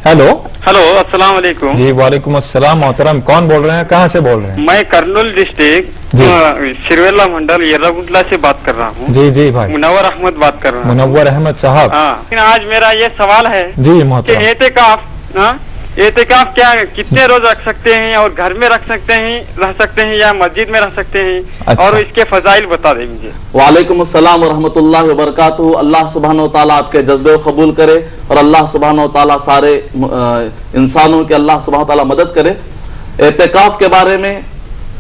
Hello hello, अस्सलाम वालेकुम। जी वालेकुम अस्सलाम मोहतरम, कौन बोल रहे हैं, कहाँ से बोल रहे हैं? मैं कर्नूल डिस्ट्रिक्ट सिरवेला मंडल यर्रागुंटला से बात कर रहा हूँ। जी जी भाई, मुनव्वर अहमद बात कर रहा हूँ। मुनव्वर अहमद साहब। हाँ, लेकिन आज मेरा ये सवाल है जी कि मोहतरम। एतेकाफ क्या कितने रोज रख सकते हैं और घर में रह सकते हैं या मस्जिद में रह सकते हैं? अच्छा। और इसके फजाइल बता दें मुझे। वालेकुम अस्सलाम व रहमतुल्लाहि व बरकातुहू। अल्लाह सुब्हानहू व तआला आपके जज्बे को कबूल करे और अल्लाह सुब्हानहू व तआला सारे इंसानों की अल्लाह सुब्हानहू व तआला मदद करे। एतेकाफ के बारे में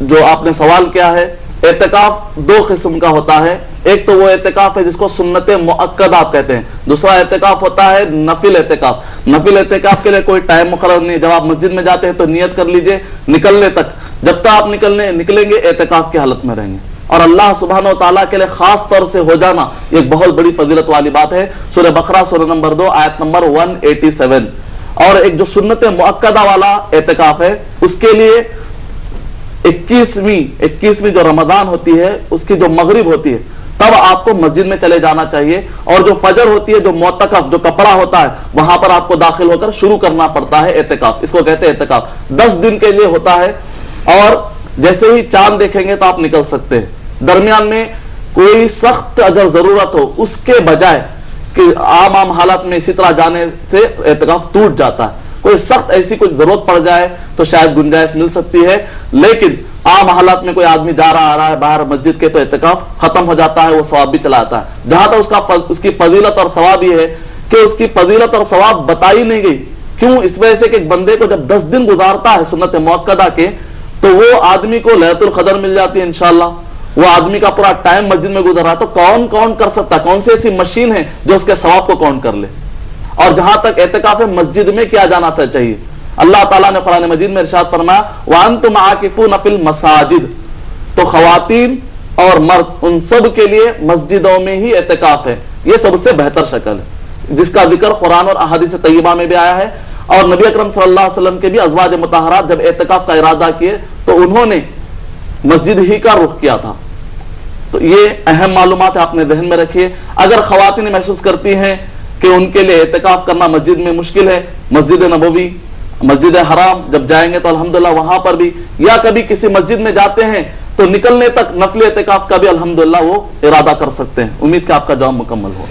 जो आपने सवाल किया है, एतेकाफ दो किस्म का होता है। एक तो वो एतेकाफ है जिसको सुन्नत मुअक्कदा आप कहते हैं, दूसरा एतेकाफ होता है नफिल एतेकाफ। नफिल एतेकाफ के लिए कोई टाइम मुकर्रर नहीं। जब आप मस्जिद में जाते हैं तो नियत कर लीजिए निकलने तक, जब तक आप निकलेंगे एतेकाफ की हालत में रहेंगे। और अल्लाह सुब्हानहू व तआला के लिए खास तौर से हो जाना एक बहुत बड़ी फजीलत वाली बात है। सूरह बकरा सूरह नंबर 2 आयत नंबर 187। और एक जो सुन्नत मुअक्कदा वाला एतेकाफ है उसके लिए 21वीं जो रमजान होती है उसकी जो मगरिब होती है तब आपको मस्जिद में चले जाना चाहिए। और जो फजर होती है, जो मोतकफ जो कपड़ा होता है, वहां पर आपको दाखिल होकर शुरू करना पड़ता है एतेकाफ। इसको कहते हैं एतेकाफ। 10 दिन के लिए होता है और जैसे ही चांद देखेंगे तो आप निकल सकते हैं। दरमियान में कोई सख्त अगर जरूरत हो उसके बजाय कि आम हालात में इसी तरह जाने से एतेकाफ टूट जाता है। कोई सख्त ऐसी कुछ जरूरत पड़ जाए तो शायद गुंजाइश मिल सकती है, लेकिन आम हालात में कोई आदमी जा रहा आ रहा है बाहर मस्जिद के तो एतेकाफ खत्म हो जाता है, वो सवाब भी चला आता है। जहां तक उसकी फजीलत और सवाब ये है कि उसकी फजीलत और सवाब बताई नहीं गई। क्यों? इस वजह से कि एक बंदे को जब 10 दिन गुजारता है सुन्नत मुअक्कदा के तो वो आदमी को लैलतुल क़द्र मिल जाती है इंशाअल्लाह। वो आदमी का पूरा टाइम मस्जिद में गुजर रहा है तो कौन कौन कर सकता है? कौन सी ऐसी मशीन है जो उसके सवाब को कौन कर ले? और जहां तक एतेकाफ है मस्जिद में किया जाना चाहिए। अल्लाह ताला ने कुरान मजीद में इरशाद फरमाया व अंतुम आकिफून फिल मसाजिद, तो खवातीन और मर्द उन सब के लिए मस्जिदों में ही एतेकाफ है। ये सबसे बेहतर शक्ल है जिसका जिक्र कुरान और अहादीस तय्यबा में भी आया है। और नबी अकरम सल्लल्लाहु अलैहि वसल्लम के भी अज़वाज मुतहहरात जब एतेकाफ का इरादा किए तो उन्होंने मस्जिद ही का रुख किया था। तो ये अहम मालूमात है, आपने ذहन में रखिए। अगर खवातीन महसूस करती हैं कि उनके लिए एतेकाफ करना मस्जिद में मुश्किल है, मस्जिद नबवी, मस्जिद हराम जब जाएंगे तो अल्हम्दुलिल्लाह वहां पर भी, या कभी किसी मस्जिद में जाते हैं तो निकलने तक नफली एतेकाफ का भी अल्हम्दुलिल्लाह वो इरादा कर सकते हैं। उम्मीद कि आपका जवाब मुकम्मल हो।